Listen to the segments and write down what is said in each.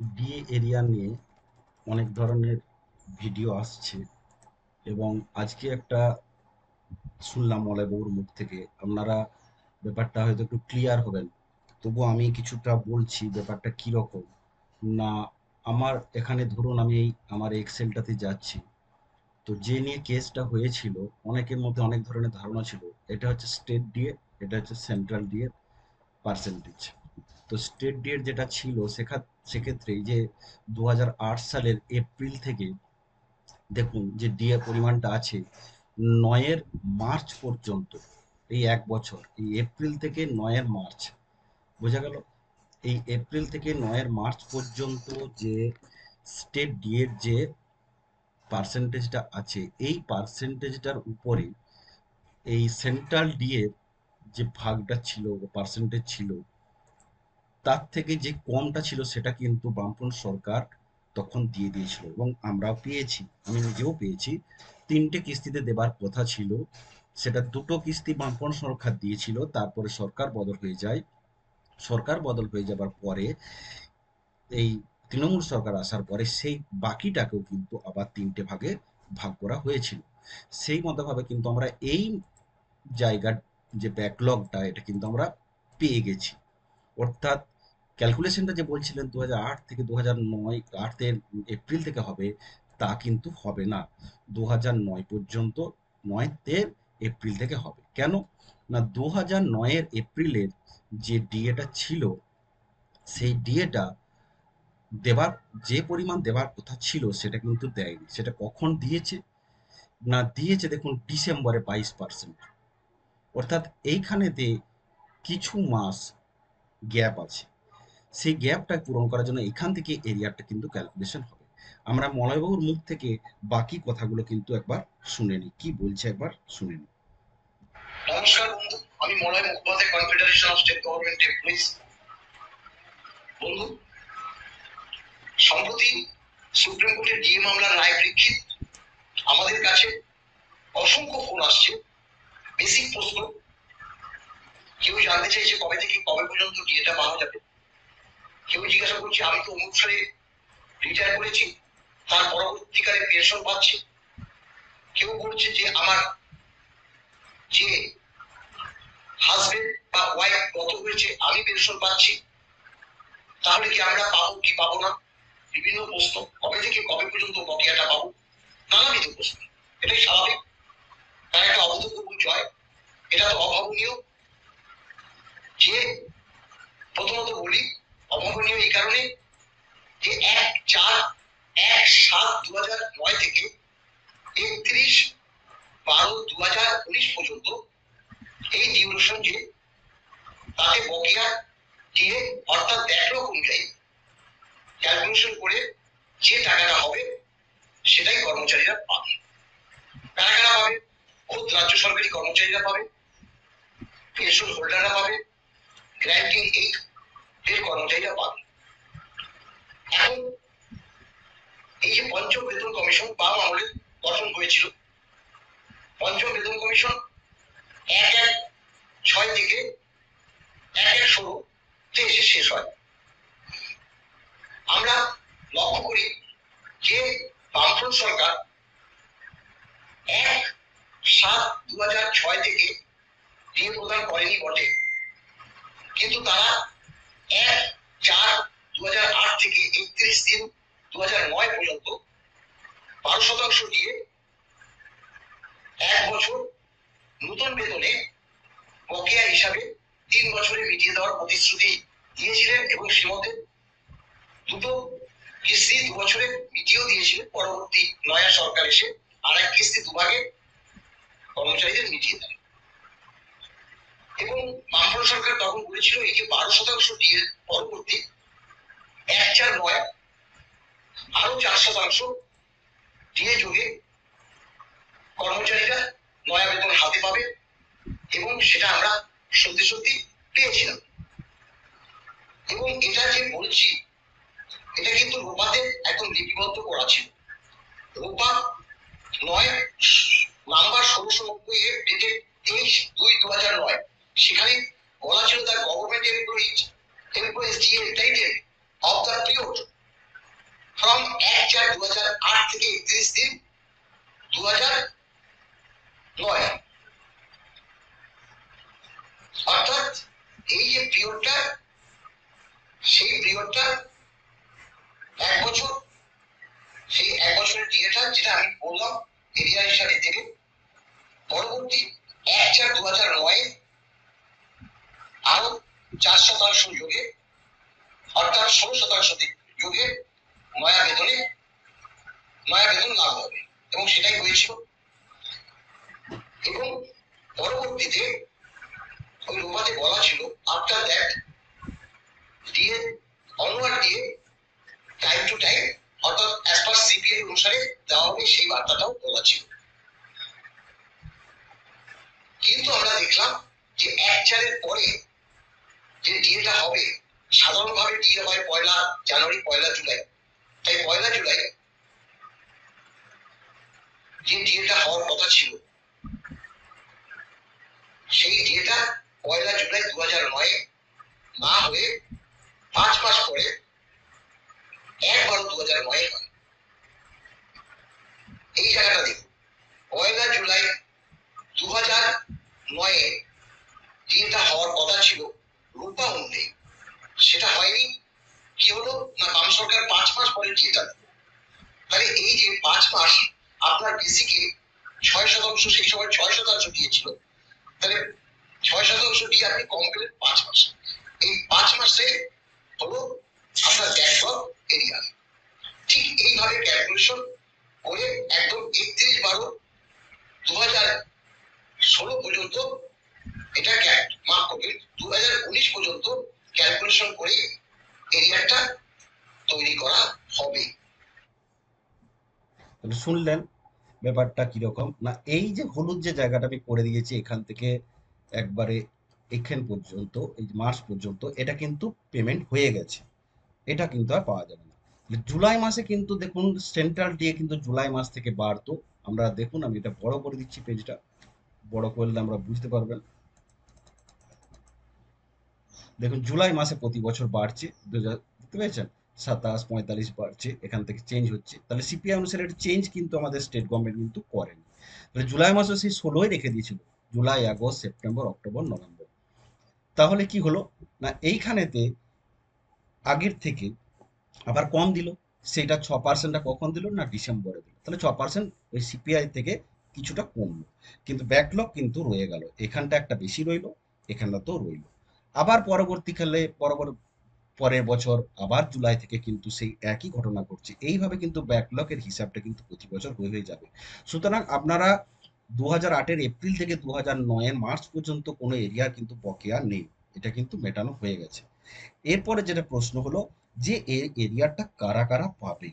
DA area নিয়ে অনেক ধরনের ভিডিও আসছে এবং আজকে একটা শুনলাম মলয়বাবুর মুখ থেকে। আপনারা ব্যাপারটা হয়তো একটু ক্লিয়ার হবেন, তবু আমি কিছুটা বলছি ব্যাপারটা কিরকম। না, আমার এখানে ধরুন আমি আমার এক্সেলটাতে যাচ্ছি, তো যে নিয়ে কেসটা হয়েছিল অনেকের মধ্যে অনেক ধরনের ধারণা ছিল। এটা হচ্ছে স্টেট ডিএ, এটা হচ্ছে সেন্ট্রাল ডিএ পার্সেন্টেজ। তো স্টেট ডিএর যেটা ছিল সেক্ষেত্রে এই যে 2008 সালের এপ্রিল থেকে দেখুন যে ডিএ পরিমাণটা আছে 9-এর মার্চ পর্যন্ত। এই এক বছর, এই এপ্রিল থেকে 9-এর মার্চ, বোঝা গেল? এই এপ্রিল থেকে 9-এর মার্চ পর্যন্ত যে স্টেট ডিএর যে পার্সেন্টেজটা আছে, এই পার্সেন্টেজটার উপরে এই সেন্ট্রাল ডিএর যে ভাগটা ছিল বা পার্সেন্টেজ ছিল, তার থেকে যে কমটা ছিল সেটা কিন্তু বামফ্রন্ট সরকার তখন দিয়ে দিয়েছিল এবং আমরাও পেয়েছি, আমি নিজেও পেয়েছি। 3টে কিস্তিতে দেবার কথা ছিল, সেটা 2টো কিস্তি বামফ্রন্ট সরকার দিয়েছিল, তারপরে সরকার বদল হয়ে যায়। সরকার বদল হয়ে যাবার পরে এই তৃণমূল সরকার আসার পরে সেই বাকিটাকেও কিন্তু আবার 3টে ভাগে ভাগ করা হয়েছিল। সেই মতোভাবে কিন্তু আমরা এই জায়গার যে ব্যাকলগটা এটা কিন্তু আমরা পেয়ে গেছি। অর্থাৎ ক্যালকুলেশনটা যে বলছিলেন 2008 থেকে 2009, 8 এপ্রিল থেকে হবে, তা কিন্তু হবে না। 2009 পর্যন্ত, 9 এপ্রিল থেকে হবে। কেন? না, 2009-এর এপ্রিলের যে ডিএটা ছিল, সেই ডিএটা দেবার, যে পরিমাণ দেবার কথা ছিল সেটা কিন্তু দেয়নি। সেটা কখন দিয়েছে? না, দিয়েছে দেখুন ডিসেম্বরে 22%। অর্থাৎ এইখানেতে কিছু মাস গ্যাপ আছে। সেই গ্যাপটা পূরণ করার জন্য এখান থেকে এরিয়াটা কিন্তু ক্যালকুলেশন হবে। আমরা মলয়বাবুর মুখ থেকে বাকি কথাগুলো কিন্তু একবার শুনে নিই, কি বলছে একবার শুনে নিই। নমস্কার বন্ধু, আমি Malay Mukhopadhyay, confederation of state government employees. বন্ধু, সম্প্রতি সুপ্রিম কোর্টের ডিএ মামলার রায় প্রেক্ষিত আমাদের কাছে অসংখ্য ফোন আসছে। বেসিক প্রশ্ন, কেউ জানতে চাইছে কবে থেকে কবে পর্যন্ত ডিএটা পাওয়া যাবে। কেউ জিজ্ঞাসা করছে আমি তো অমুক সালে রিটায়ার করেছি, তার পরবর্তীকালে পেনশন পাচ্ছি। কেউ বলছে যে আমার যে হাজবেন্ড বা ওয়াইফ গত হয়েছে, আমি পেনশন পাচ্ছি, তাহলে কি আমরা পাবো কি পাবো না। বিভিন্ন প্রশ্ন, কবে থেকে কবে পর্যন্ত বকেয়াটা পাবো, নানাবিধ প্রশ্ন। এটাই স্বাভাবিক, তার একটা অভূতপূর্ব জয়। এটা তো অভাবনীয়। যে প্রথমত বলি, অভাবনীয় এই কারণে যে 1/4/1/7/2009 থেকে 31/12/2019 পর্যন্ত এই ডিউরেশন যে, তাকে বকেয়া দিয়ে অর্থাৎ ব্যাকলগ অনুযায়ী ক্যালকুলেশন করে যে টাকাটা হবে সেটাই কর্মচারীরা পাবে। কারা কারা পাবে? খোদ রাজ্য সরকারি কর্মচারীরা পাবে, পেনশন হোল্ডাররা পাবে, গ্র্যান্টিং এইড এর কর্মচারীরা পাবে। এখন এই যে পঞ্চম বেতন কমিশন বাম আমলে গঠন হয়েছিল, পঞ্চম বেতন কমিশন 1/1/6 থেকে 1/1/16 এসে শেষ হয়। আমরা লক্ষ্য করি যে বামফ্রন্ট সরকার 1/7/2006 থেকে ডিএ প্রদান করেনি বটে, কিন্তু তারা 1/4/2008 থেকে 31/3/2009 পর্যন্ত 12% দিয়ে 1 বছর নতুন বেতনে বকেয়া হিসাবে 3 বছরে মিটিয়ে দেওয়ার প্রতিশ্রুতি দিয়েছিলেন এবং সে মধ্যে 2টো কিস্তি 2 বছরে মিটিয়েও দিয়েছিলেন। পরবর্তী নয়া সরকার এসে আর এক কিস্তি 2 ভাগে কর্মচারীদের মিটিয়ে দেয় এবং বামফ্রন্ট সরকার তখন বলেছিল এই যে 12% ডিএ পরবর্তী 1/4/9 আরো 4% ডিএ যোগে কর্মচারীরা নয়া বেতন হাতে পাবে এবং সেটা আমরা সত্যি সত্যি পেয়েছিলাম। এবং এটা যে বলছি, এটা কিন্তু রোপাতে একদম লিপিবদ্ধ করা ছিল। রোপা 9 নাম্বার 1690 এর ডেটে 23/2/2009, সেখানে বলা ছিল the government employees DA title of the period from 1/4/2008 থেকে 31/3/2009, অর্থাৎ এই যে পিরিয়ডটা, সেই পিরিয়ডটা 1 বছর। সেই 1 বছরের ডিএটা যেটা আমি বললাম এরিয়া হিসাবে দেবে। পরবর্তী 1/4/2009 আরো 4% যোগে, অর্থাৎ 16% যোগে নয়া বেতন লাগু হবে, এবং সেটাই হয়েছিল। এবং পরবর্তীতে ওই রোপাতে বলা ছিল after that DA, onward DA time to time, অর্থাৎ অ্যাজ পার সিপিএল অনুসারে দেওয়া হবে, সেই বার্তাটাও বলা ছিল। কিন্তু আমরা দেখলাম যে 1/4 পরে যে ডিএটা হবে, সাধারণভাবে ডিএ হয় 1 জানুয়ারি 1 জুলাই, তাই 1 জুলাই যে ডিএটা হওয়ার কথা ছিল, সেই ডিএটা 1 জুলাই 2009 না হয়ে 5 মাস পরে 1/12/2009 হয়। এই জায়গাটা দেখুন, 1 জুলাই 2009 ডিএটা হওয়ার কথা ছিল রূপা অনুযায়ী, সেটা হয়নি। কি হলো না, বাম সরকার 5 মাস পরে ডিএটা দিল। তাহলে এই যে 5 মাস আপনার বেসিকে 6%, সেই সময় 6% দিয়েছিল, তাহলে 6% দিয়ে আপনি কমপ্লিট 5 মাস। এই 5 মাসে হলো আপনার ব্যাকলগ এরিয়া। ঠিক এইভাবে ক্যালকুলেশন করে একদম 31/12/2016 পর্যন্ত, এটা মাফ করবেন 2019 পর্যন্ত ক্যালকুলেশন করে এরিয়াটা তৈরি করা হবে। তাহলে শুনলেন ব্যাপারটা কিরকম না, এই যে হলুদ যে জায়গাটা আমি করে দিয়েছি এখান থেকে একবারে এখান পর্যন্ত, এই মার্চ পর্যন্ত, এটা কিন্তু পেমেন্ট হয়ে গেছে, এটা কিন্তু আর পাওয়া যাবে না। জুলাই মাসে কিন্তু দেখুন সেন্ট্রাল দিয়ে কিন্তু জুলাই মাস থেকে বাড়তো। আমরা দেখুন, আমি এটা বড় করে দিচ্ছি, পেজটা বড় করলে আমরা বুঝতে পারবেন। দেখুন জুলাই মাসে প্রতি বছর বাড়ছে, দেখতে পেয়েছেন 27-45 বাড়ছে, এখান থেকে চেঞ্জ হচ্ছে। তাহলে সিপিআই অনুসারে এটা চেঞ্জ কিন্তু আমাদের স্টেট গভর্নমেন্ট কিন্তু করেনি। তাহলে জুলাই মাসে সেই 16ই রেখে দিয়েছিল, July, August, September, October, November. তাহলে কি হলো না, এইখানেতে আগের থেকে আবার কম দিল। সেটা 6%টা কখন দিল না, ডিসেম্বরে দিল। তাহলে 6% ওই সিপিআই থেকে কিছুটা কমলো, কিন্তু ব্যাকলগ কিন্তু রয়ে গেল। এখানটা একটা বেশি রইলো, এখানটাতেও রইলো। আবার পরবর্তীকালে পরের বছর আবার জুলাই থেকে কিন্তু সেই একই ঘটনা ঘটছে। এইভাবে কিন্তু ব্যাকলগের হিসাবটা কিন্তু প্রতি বছর হয়ে যাবে। সুতরাং আপনারা 2008-এর এপ্রিল থেকে 2009-এর মার্চ পর্যন্ত কোনো এরিয়ার কিন্তু বকেয়া নেই, এটা কিন্তু মেটানো হয়ে গেছে। এরপরে যেটা প্রশ্ন হলো যে এই এরিয়াটা কারা কারা পাবে,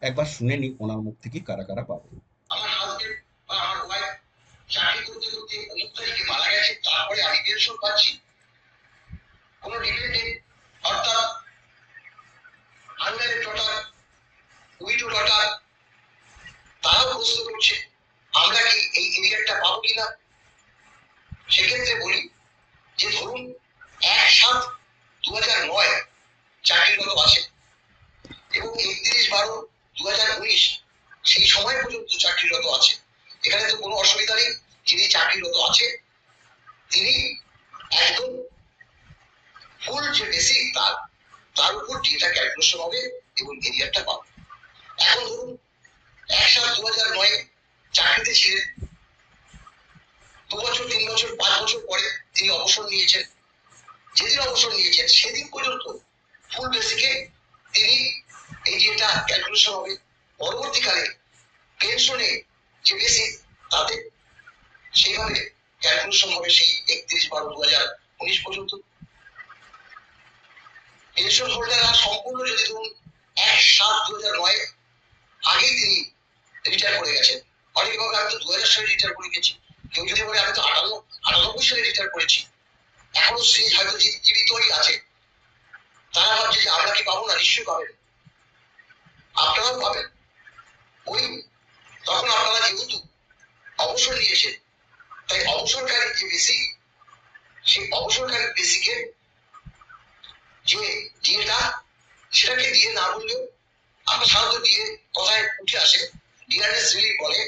একবার শুনে নি ওনার মুখ থেকে কারা কারা পাবে। আমার হাজবেন্ড বা আমার ওয়াইফ চাকরি করতে করতে অমুক তারিখে মারা গেছে, তারপরে আমি পেনশন পাচ্ছি, কোনো রিলেটেড, অর্থাৎ আনম্যারিড ডটার, উইডো ডটার, তারাও প্রশ্ন করছে আমরা কি এই এরিয়াটা পাবো কিনা। সেক্ষেত্রে বলি যে ধরুন 1/7/2009 চাকরিরত আছে, এবং 31/12/2019 সেই সময় পর্যন্ত চাকরিরত আছে, এখানে তো কোনো অসুবিধা নেই। যিনি চাকরিরত আছে তিনি একদম ফুল যে বেসিক তার উপর ডিএটা ক্যালকুলেশন হবে এবং এরিয়াটা পাবে। এখন ধরুন 1/7/2009 চাকরিতে ছিলেন, 2 বছর, 3 বছর, 5 বছর পরে তিনি অবসর নিয়েছেন। যেদিন অবসর নিয়েছেন সেদিন পর্যন্ত ফুল বেসিকে তিনি এই ডিএটা ক্যালকুলেশন হবে। পরবর্তীকালে পেনশনে যে বেসিক, তাতে সেইভাবে ক্যালকুলেশন হবে সেই 31/12/2019 পর্যন্ত। পেনশন হোল্ডাররা সম্পূর্ণ যদি ধরুন 1/7/2009 আগেই তিনি রিটায়ার করে গেছেন, অনেকে ভাবে আমি তো 2000 সালে রিটায়ার করে গেছি, কেউ যদি বলে আমি তো 98 সালে রিটায়ার করেছি, এখনো সে হয়তো জীবিতই আছে, তারা ভাবছে যে আমরা কি পাবো না, নিশ্চয়ই পাবেন, আপনারাও পাবেন। ওই তখন আপনারা যেহেতু অবসর নিয়েছেন, তাই অবসরকারী যে বেসিক, সেই অবসরকারী বেসিকের যে ডিএটা, সেটাকে দিয়ে না বললেও আমরা সাধারণত ডিএ কথায় উঠে আসে, ডিআরএস রিলিফ বলে,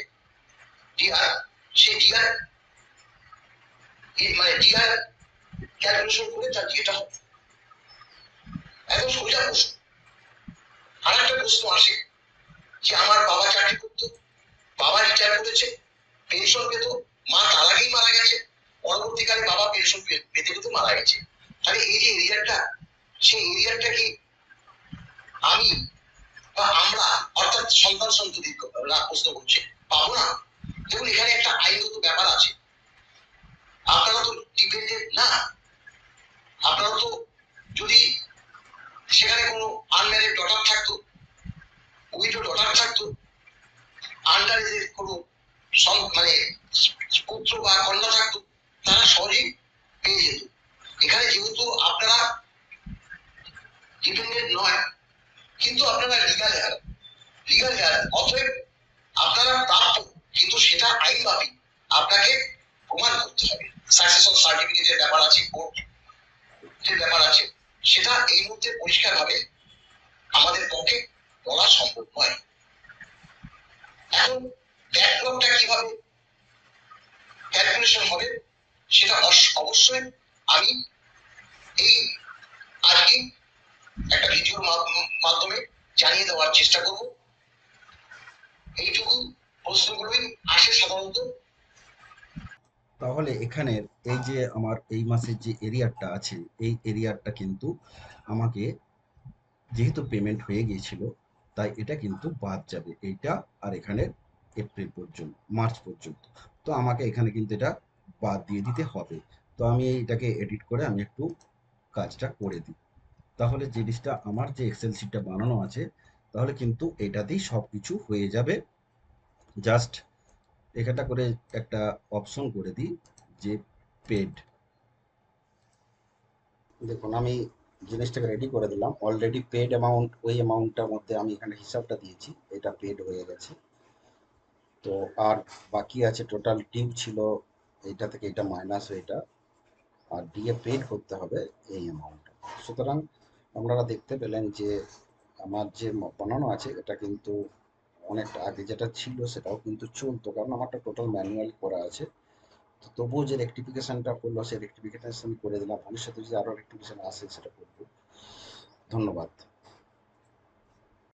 ডিআর, সেই ডিআর মানে ডিআর ক্যালকুলেশন করে তার ডিএটা হবে। একদম সোজা প্রশ্ন। আর একটা প্রশ্ন আসে যে আমার বাবা চাকরি করতো, বাবা রিটায়ার করেছে, পেনশন পেত, মা তার আগেই মারা গেছে, পরবর্তীকালে বাবা পেনশন পেতে পেতে মারা গেছে, তাহলে এই যে এরিয়ারটা, সেই এরিয়ারটা কি আমি বা আমরা অর্থাৎ সন্তান সন্ততি প্রশ্ন করছে পাবো না? দেখুন এখানে একটা আইনগত ব্যাপার আছে, আপনারা তো ডিপেন্ডেন্ট না, আপনারা তো যদি সেখানে কোনো আনম্যারিড ডটার থাকতো, উইডো ডটার থাকতো, আন্ডার এজের কোনো মানে পুত্র বা কন্যা থাকতো, তারা সহজেই পেয়ে যেত। এখানে যেহেতু আপনারা ডিপেন্ডেন্ট নয়, কিন্তু আপনারা লিগাল হেয়ার, অতএব আপনারা প্রাপ্য, কিন্তু সেটা আইন মাফিক আপনাকে প্রমাণ করতে হবে। সাকসেশন সার্টিফিকেটের ব্যাপার আছে, কোর্টের ব্যাপার আছে, সেটা এই মুহূর্তে পরিষ্কার ভাবে আমাদের পক্ষে বলা সম্ভব নয়। এখন ব্যাকলগটা কিভাবে ক্যালকুলেশন হবে সেটা অবশ্যই আমি এই আজকে একটা ভিডিওর মাধ্যমে জানিয়ে দেওয়ার চেষ্টা করব। এইটুকু প্রশ্নগুলোই আসে সাধারণত। তাহলে এখানের এই যে আমার এই মাসের যে এরিয়ারটা আছে, এই এরিয়ারটা কিন্তু আমাকে যেহেতু পেমেন্ট হয়ে গিয়েছিল, তাই এটা কিন্তু বাদ যাবে, এইটা আর এখানে এপ্রিল পর্যন্ত, মার্চ পর্যন্ত। তো আমাকে এখানে কিন্তু এটা বাদ দিয়ে দিতে হবে। তো আমি এটাকে এডিট করে আমি একটু কাজটা করে দিই। তাহলে জিনিসটা আমার যে এক্সেল শিটটা বানানো আছে, তাহলে কিন্তু এটাতেই সব কিছু হয়ে যাবে। জাস্ট এখানটা করে একটা অপশন করে দিই যে পেড। দেখুন আমি জিনিসটাকে রেডি করে দিলাম, অলরেডি পেড অ্যামাউন্ট, ওই অ্যামাউন্টটার মধ্যে আমি এখানে হিসাবটা দিয়েছি, এটা পেড হয়ে গেছে। তো আর বাকি আছে টোটাল ডিউ ছিল, এইটা থেকে এটা মাইনাস, এটা আর ডিএ পেড করতে হবে এই অ্যামাউন্টটা। সুতরাং আপনারা দেখতে পেলেন যে আমার যে বানানো আছে এটা কিন্তু অনেকটা আগে যেটা ছিল সেটাও কিন্তু চলতো, কারণ আমারটা টোটাল ম্যানুয়াল করা আছে। তো তবুও যে রেক্টিফিকেশনটা করলো সেই রেক্টিফিকেশন করে দিলাম, ভবিষ্যতে যদি আরও রেক্টিফিকেশন আসে সেটা করবো। ধন্যবাদ।